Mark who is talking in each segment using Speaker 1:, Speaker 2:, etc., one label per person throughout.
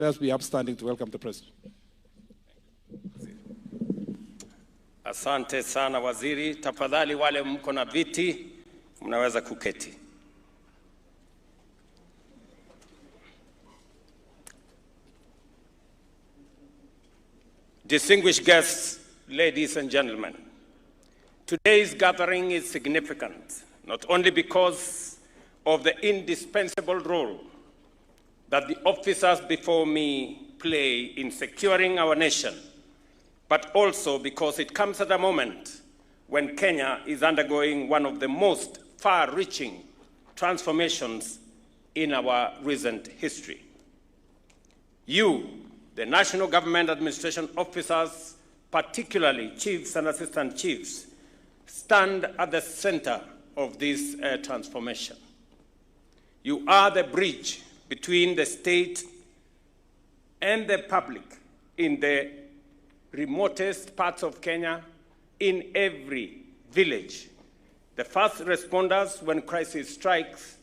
Speaker 1: Let us be upstanding to welcome the President.
Speaker 2: Asante sana waziri. Tafadhali wale mko na viti, mnaweza kuketi. Distinguished guests, ladies and gentlemen, today's gathering is significant, not only because of the indispensable role that the officers before me play in securing our nation, but also because it comes at a moment when Kenya is undergoing one of the most far-reaching transformations in our recent history. You, the National Government Administration officers, particularly chiefs and assistant chiefs, stand at the center of this transformation. You are the bridge between the state and the public in the remotest parts of Kenya, in every village, the first responders when crisis strikes,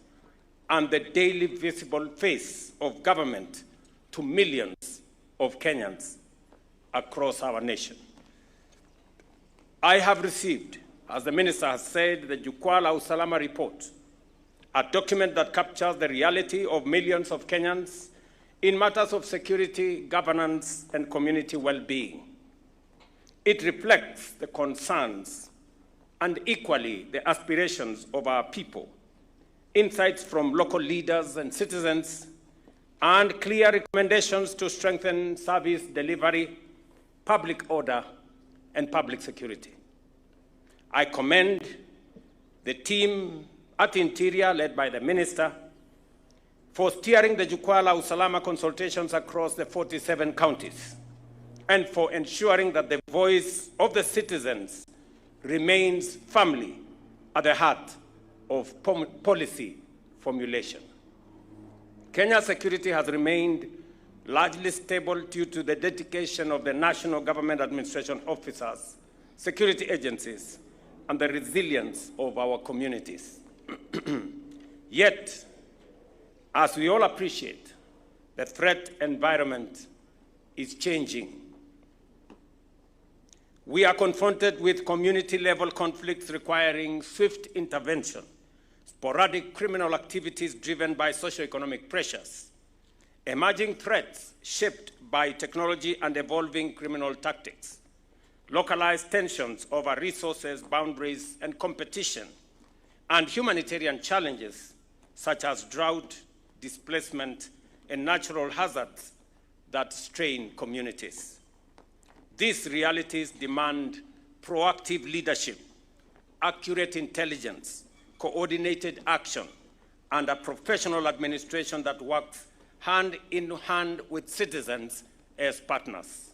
Speaker 2: and the daily visible face of government to millions of Kenyans across our nation. I have received, as the Minister has said, the Jukwaa la Usalama report, a document that captures the reality of millions of Kenyans in matters of security, governance, and community well-being. It reflects the concerns and equally the aspirations of our people, insights from local leaders and citizens, and clear recommendations to strengthen service delivery, public order, and public security. I commend the team at Interior, led by the Minister, for steering the Jukwaa la Usalama consultations across the 47 counties, and for ensuring that the voice of the citizens remains firmly at the heart of policy formulation. Kenya's security has remained largely stable due to the dedication of the National Government Administration officers, security agencies, and the resilience of our communities. Yet, as we all appreciate, the threat environment is changing. We are confronted with community-level conflicts requiring swift intervention, sporadic criminal activities driven by socioeconomic pressures, emerging threats shaped by technology and evolving criminal tactics, localized tensions over resources, boundaries, and competition, and humanitarian challenges such as drought, displacement, and natural hazards that strain communities. These realities demand proactive leadership, accurate intelligence, coordinated action, and a professional administration that works hand in hand with citizens as partners.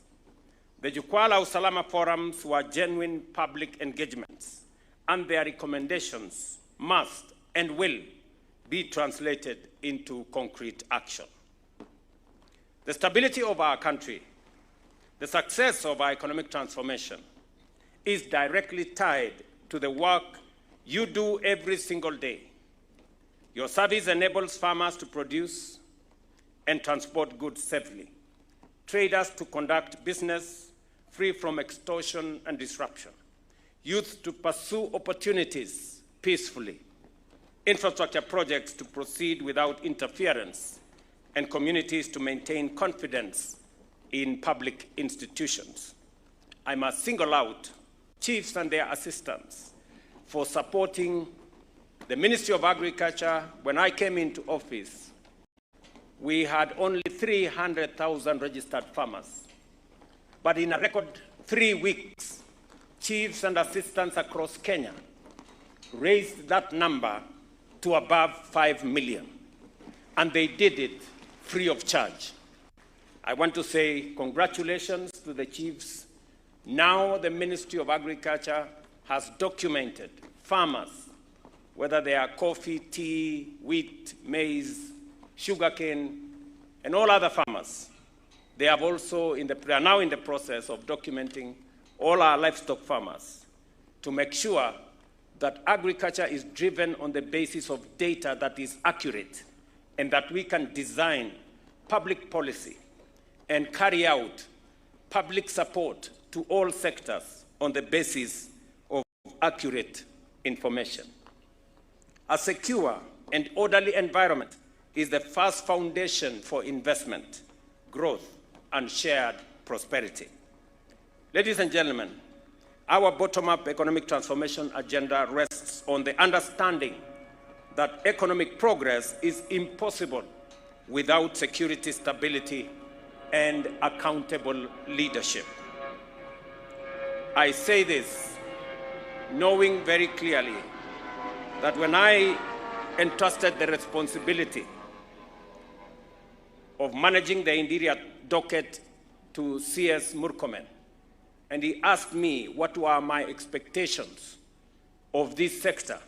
Speaker 2: The Jukwaa la Usalama forums were genuine public engagements, and their recommendations must and will be translated into concrete action. The stability of our country, the success of our economic transformation, is directly tied to the work you do every single day. Your service enables farmers to produce and transport goods safely, traders to conduct business free from extortion and disruption, youth to pursue opportunities peacefully, infrastructure projects to proceed without interference, and communities to maintain confidence in public institutions. I must single out chiefs and their assistants for supporting the Ministry of Agriculture. When I came into office, we had only 300,000 registered farmers. But in a record 3 weeks, chiefs and assistants across Kenya raised that number to above 5 million. And they did it free of charge. I want to say congratulations to the chiefs. Now the Ministry of Agriculture has documented farmers, whether they are coffee, tea, wheat, maize, sugarcane, and all other farmers. They have also are now in the process of documenting all our livestock farmers to make sure that agriculture is driven on the basis of data that is accurate and that we can design public policy and carry out public support to all sectors on the basis of accurate information. A secure and orderly environment is the first foundation for investment, growth, and shared prosperity. Ladies and gentlemen, our bottom-up economic transformation agenda rests on the understanding that economic progress is impossible without security, stability, and accountable leadership. I say this knowing very clearly that when I entrusted the responsibility of managing the interior docket to CS Murkomen, and he asked me what were my expectations of this sector,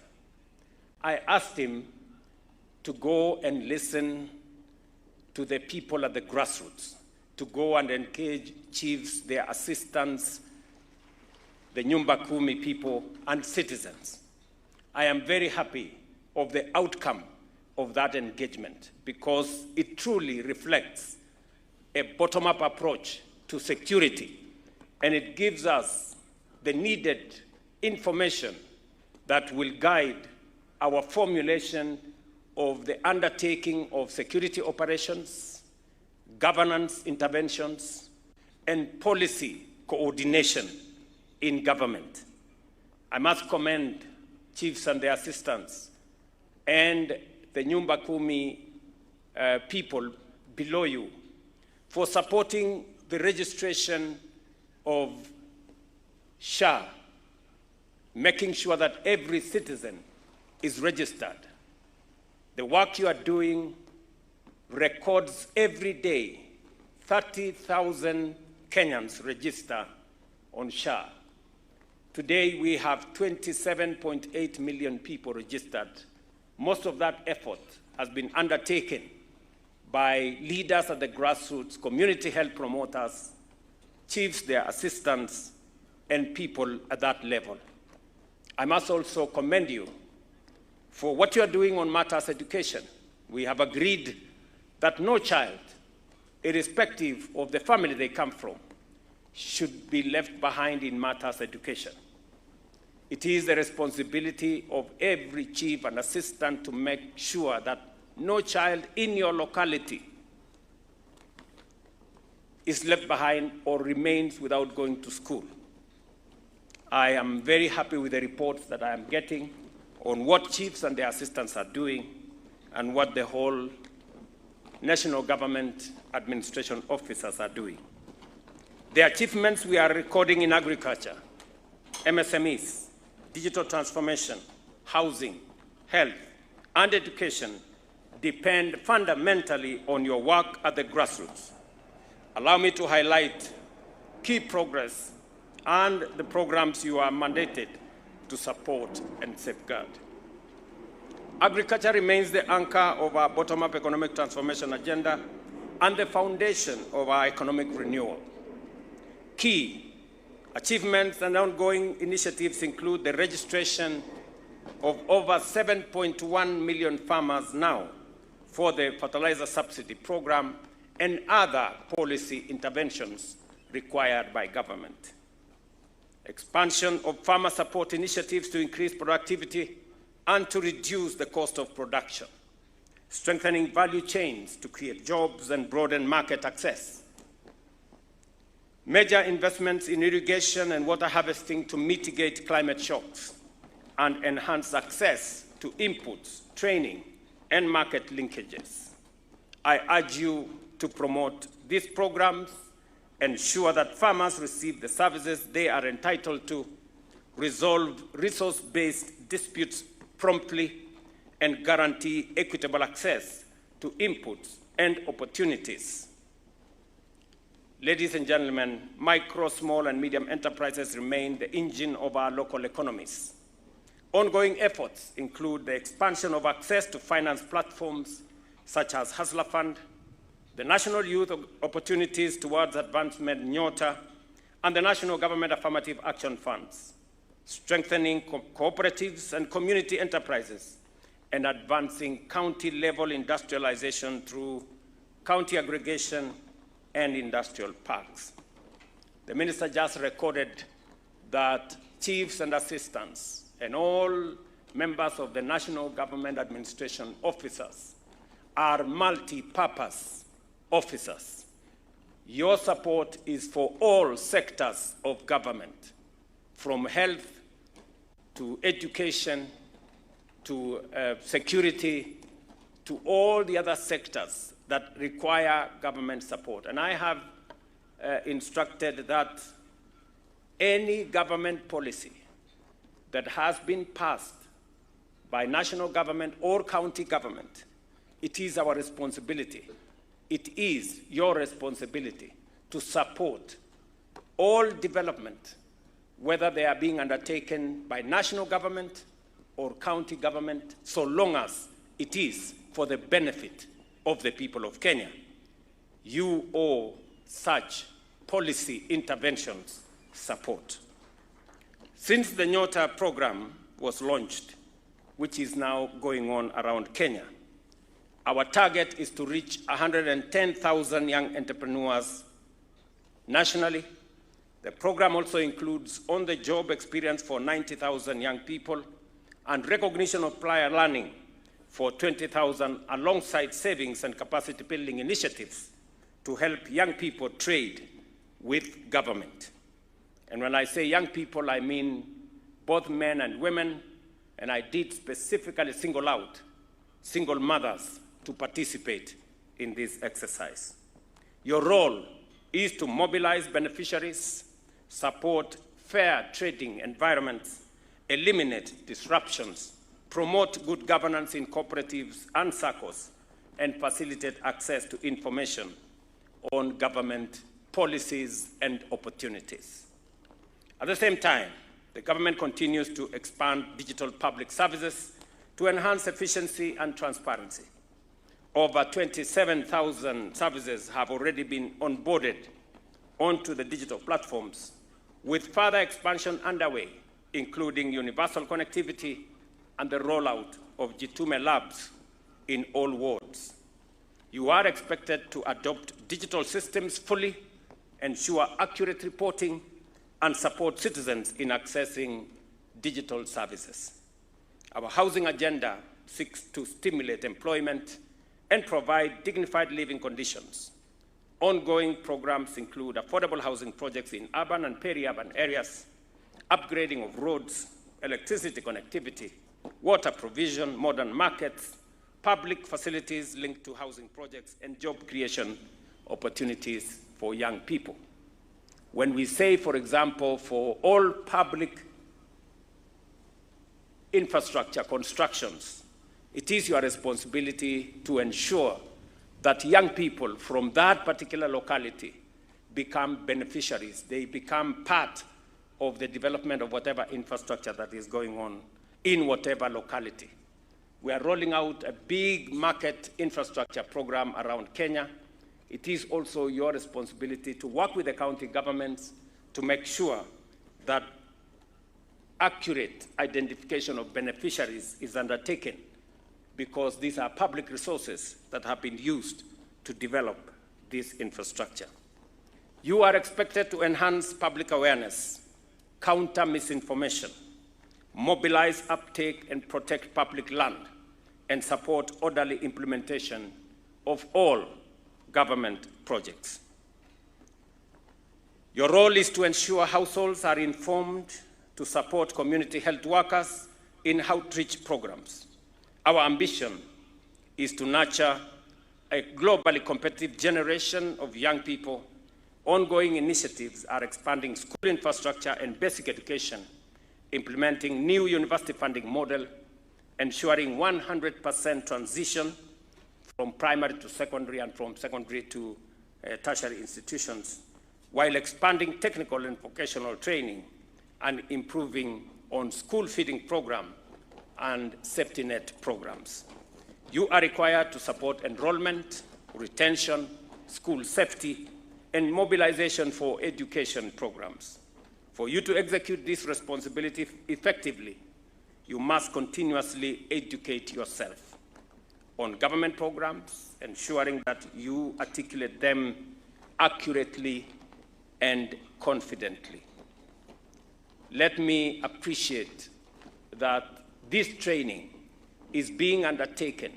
Speaker 2: I asked him to go and listen to the people at the grassroots, to go and engage chiefs, their assistants, the Nyumba Kumi people, and citizens. I am very happy of the outcome of that engagement because it truly reflects a bottom-up approach to security, and it gives us the needed information that will guide our formulation of the undertaking of security operations, governance interventions, and policy coordination in government. I must commend chiefs and their assistants and the Nyumba Kumi people below you for supporting the registration of SHA, making sure that every citizen is registered. The work you are doing records every day 30,000 Kenyans register on SHA. Today we have 27.8 million people registered. Most of that effort has been undertaken by leaders at the grassroots, community health promoters, chiefs, their assistants, and people at that level. I must also commend you for what you are doing on matters education. We have agreed that no child, irrespective of the family they come from, should be left behind in matters education. It is the responsibility of every chief and assistant to make sure that no child in your locality is left behind or remains without going to school. I am very happy with the reports that I am getting on what chiefs and their assistants are doing and what the whole national government administration officers are doing. The achievements we are recording in agriculture, MSMEs, digital transformation, housing, health, and education depend fundamentally on your work at the grassroots. Allow me to highlight key progress and the programs you are mandated to support and safeguard. Agriculture remains the anchor of our bottom-up economic transformation agenda and the foundation of our economic renewal. Key achievements and ongoing initiatives include the registration of over 7.1 million farmers now for the fertilizer subsidy program and other policy interventions required by government. Expansion of farmer support initiatives to increase productivity and to reduce the cost of production. Strengthening value chains to create jobs and broaden market access. Major investments in irrigation and water harvesting to mitigate climate shocks and enhance access to inputs, training, and market linkages. I urge you to promote these programs, ensure that farmers receive the services they are entitled to, resolve resource-based disputes promptly, and guarantee equitable access to inputs and opportunities. Ladies and gentlemen, micro, small, and medium enterprises remain the engine of our local economies. Ongoing efforts include the expansion of access to finance platforms such as Hustler Fund, the National Youth Opportunities Towards Advancement (NYOTA), and the National Government Affirmative Action Funds, strengthening cooperatives and community enterprises, and advancing county-level industrialization through county aggregation and industrial parks. The minister just recorded that chiefs and assistants and all members of the National Government Administration officers are multi-purpose officers. Your support is for all sectors of government, from health to education to security to all the other sectors that require government support. And I have instructed that any government policy that has been passed by national government or county government, it is our responsibility. It is your responsibility to support all development, whether they are being undertaken by national government or county government, so long as it is for the benefit of the people of Kenya. You owe such policy interventions support. Since the Nyota program was launched, which is now going on around Kenya, our target is to reach 110,000 young entrepreneurs nationally. The program also includes on-the-job experience for 90,000 young people and recognition of prior learning for 20,000 alongside savings and capacity building initiatives to help young people trade with government. And when I say young people, I mean both men and women, and I did specifically single out single mothers to participate in this exercise. Your role is to mobilize beneficiaries, support fair trading environments, eliminate disruptions, promote good governance in cooperatives and SACCOs, and facilitate access to information on government policies and opportunities. At the same time, the government continues to expand digital public services to enhance efficiency and transparency. Over 27,000 services have already been onboarded onto the digital platforms, with further expansion underway, including universal connectivity and the rollout of Jitume labs in all wards. You are expected to adopt digital systems fully, ensure accurate reporting, and support citizens in accessing digital services. Our housing agenda seeks to stimulate employment and provide dignified living conditions. Ongoing programs include affordable housing projects in urban and peri-urban areas, upgrading of roads, electricity connectivity, water provision, modern markets, public facilities linked to housing projects, and job creation opportunities for young people. When we say, for example, for all public infrastructure constructions, it is your responsibility to ensure that young people from that particular locality become beneficiaries. They become part of the development of whatever infrastructure that is going on in whatever locality. We are rolling out a big market infrastructure program around Kenya. It is also your responsibility to work with the county governments to make sure that accurate identification of beneficiaries is undertaken, because these are public resources that have been used to develop this infrastructure. You are expected to enhance public awareness, counter misinformation, mobilize uptake and protect public land, and support orderly implementation of all government projects. Your role is to ensure households are informed, to support community health workers in outreach programs. Our ambition is to nurture a globally competitive generation of young people. Ongoing initiatives are expanding school infrastructure and basic education, implementing new university funding model, ensuring 100% transition from primary to secondary and from secondary to tertiary institutions, while expanding technical and vocational training and improving on school feeding program and safety net programs. You are required to support enrollment, retention, school safety, and mobilization for education programs. For you to execute this responsibility effectively, you must continuously educate yourself on government programs, ensuring that you articulate them accurately and confidently. Let me appreciate that this training is being undertaken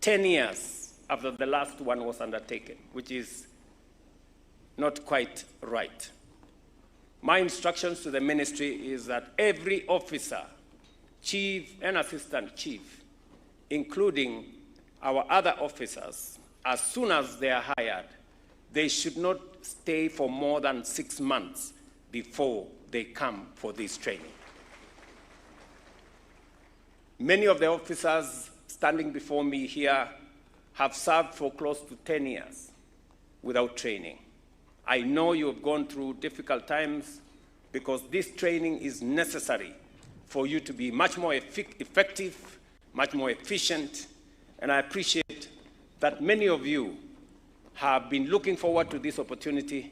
Speaker 2: 10 years after the last one was undertaken, which is not quite right. My instructions to the ministry is that every officer, chief and assistant chief, including our other officers, as soon as they are hired, they should not stay for more than 6 months before they come for this training. Many of the officers standing before me here have served for close to 10 years without training. I know you have gone through difficult times because this training is necessary for you to be much more effective, much more efficient, and I appreciate that many of you have been looking forward to this opportunity.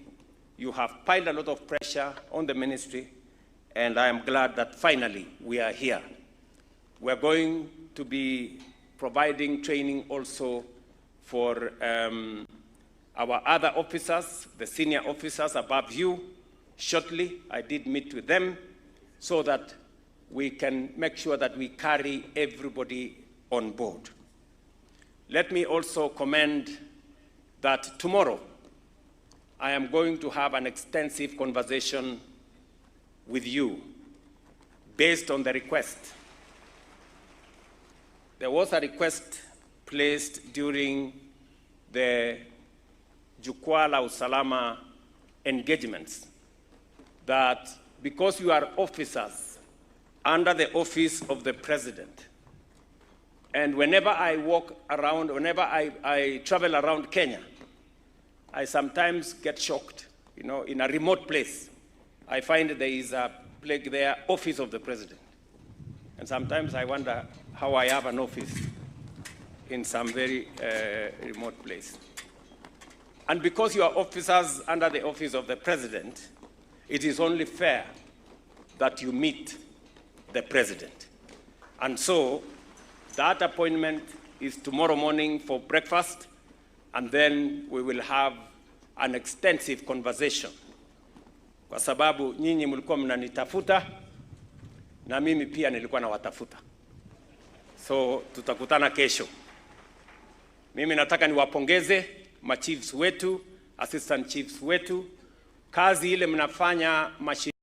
Speaker 2: You have piled a lot of pressure on the ministry, and I am glad that finally we are here. We are going to be providing training also for our other officers, the senior officers above you. Shortly, I did meet with them so that we can make sure that we carry everybody on board. Let me also commend that tomorrow I am going to have an extensive conversation with you based on the request. There was a request placed during the Jukwaa la Usalama engagements that because you are officers under the office of the president, and whenever I walk around, whenever I travel around Kenya, I sometimes get shocked, you know, in a remote place. I find there is a plaque there, office of the president. And sometimes I wonder how I have an office in some very remote place. And because you are officers under the office of the president, it is only fair that you meet the president. And so that appointment is tomorrow morning for breakfast, and then we will have an extensive conversation. Kwa sababu nyinyi mlikuwa mnanitafuta na mimi pia nilikuwa nawatafuta. So tutakutana kesho. Mimi nataka niwapongeze machiefs wetu, assistant chiefs wetu. Kazi ile mnafanya mashinani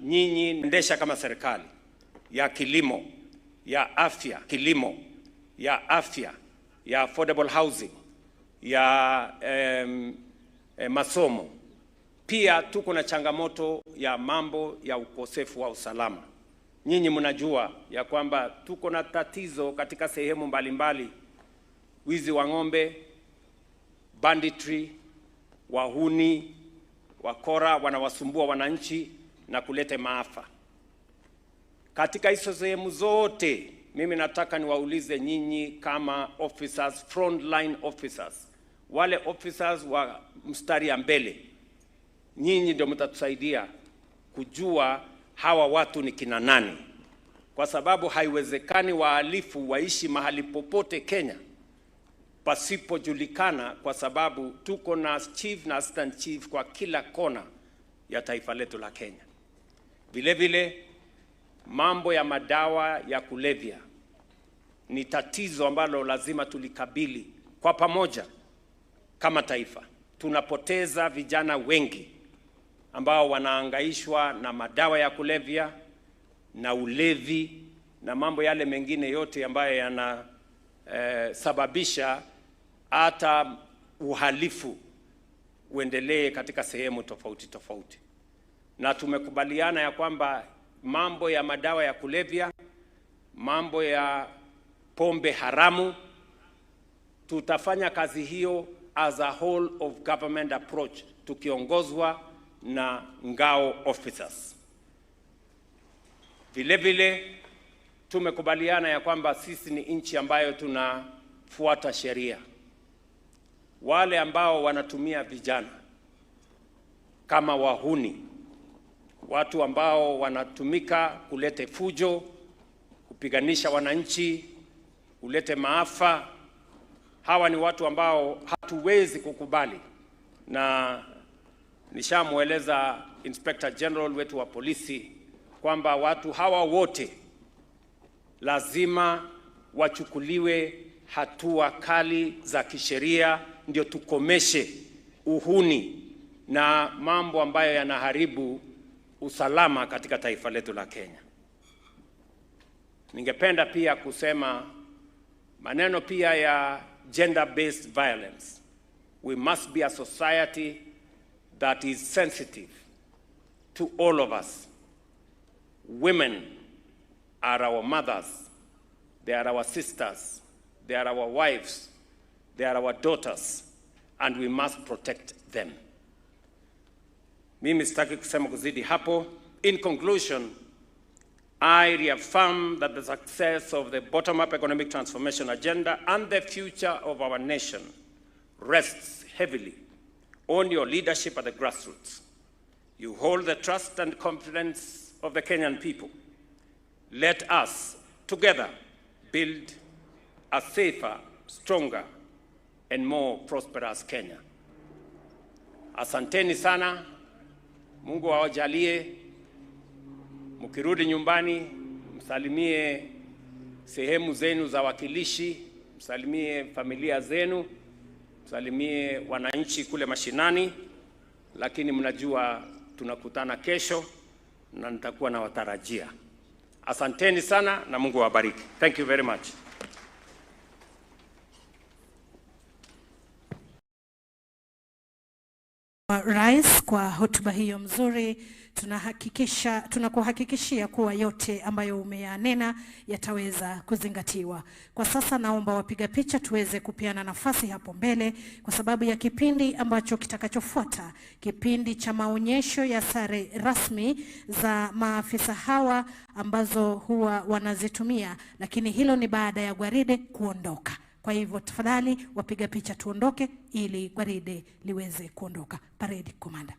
Speaker 2: nyinyi endesha kama serikali ya kilimo, ya afya, kilimo, ya afya, ya affordable housing, ya masomo. Pia tuko na changamoto ya mambo ya ukosefu wa usalama. Nyinyi mnajua ya kwamba tuko na tatizo katika sehemu mbalimbali, wizi wa ng'ombe, banditry, wahuni, wakora wanawasumbua wananchi na kuleta maafa. Katika hizo sehemu zote, mimi nataka niwaulize nyinyi kama officers, frontline officers, wale officers wa mstari ya mbele, nyinyi ndio mtatusaidia kujua hawa watu ni kina nani, kwa sababu haiwezekani wahalifu waishi mahali popote Kenya pasipojulikana, kwa sababu tuko na chief na assistant chief kwa kila kona ya taifa letu la Kenya. Vile vile mambo ya madawa ya kulevya ni tatizo ambalo lazima tulikabili kwa pamoja kama taifa. Tunapoteza vijana wengi ambao wanaangaishwa na madawa ya kulevya na ulevi na mambo yale mengine yote ambayo yanasababisha hata uhalifu uendelee katika sehemu tofauti tofauti. Na tumekubaliana ya kwamba mambo ya madawa ya kulevya, mambo ya pombe haramu, tutafanya kazi hiyo as a whole of government approach tukiongozwa na ngao officers. Vile vile tumekubaliana ya kwamba sisi ni nchi ambayo tunafuata sheria. Wale ambao wanatumia vijana kama wahuni, watu ambao wanatumika kulete fujo, kupiganisha wananchi, kulete maafa, hawa ni watu ambao hatuwezi kukubali. Na nishamueleza Inspector General wetu wa polisi kwamba watu hawa wote lazima wachukuliwe hatua kali za kisheria, ndio tukomeshe uhuni na mambo ambayo yanaharibu usalama katika taifa letu la Kenya. Ningependa pia kusema maneno pia ya gender-based violence. We must be a society that is sensitive to all of us. Women are our mothers, they are our sisters, they are our wives, they are our daughters, and we must protect them. Mimi sitaki kusema kuzidi hapo. In conclusion, I reaffirm that the success of the bottom-up economic transformation agenda and the future of our nation rests heavily on your leadership at the grassroots. You hold the trust and confidence of the Kenyan people. Let us together build a safer, stronger, and more prosperous Kenya. Asanteni sana. Mungu awajalie. Mkirudi nyumbani, msalimie sehemu zenu za wakilishi, msalimie familia zenu, msalimie wananchi kule mashinani, lakini mnajua tunakutana kesho na nitakuwa na watarajia. Asanteni sana na Mungu awabariki. Thank you very much.
Speaker 3: Rais, kwa hotuba hiyo mzuri, tunakuhakikishia kuwa yote ambayo umeyanena yataweza kuzingatiwa. Kwa sasa naomba wapiga picha tuweze kupeana nafasi hapo mbele kwa sababu ya kipindi ambacho kitakachofuata, kipindi cha maonyesho ya sare rasmi za maafisa hawa ambazo huwa wanazitumia, lakini hilo ni baada ya gwaride kuondoka. Kwa hivyo tafadhali wapiga picha tuondoke ili gwaride liweze kuondoka. Parade Commander.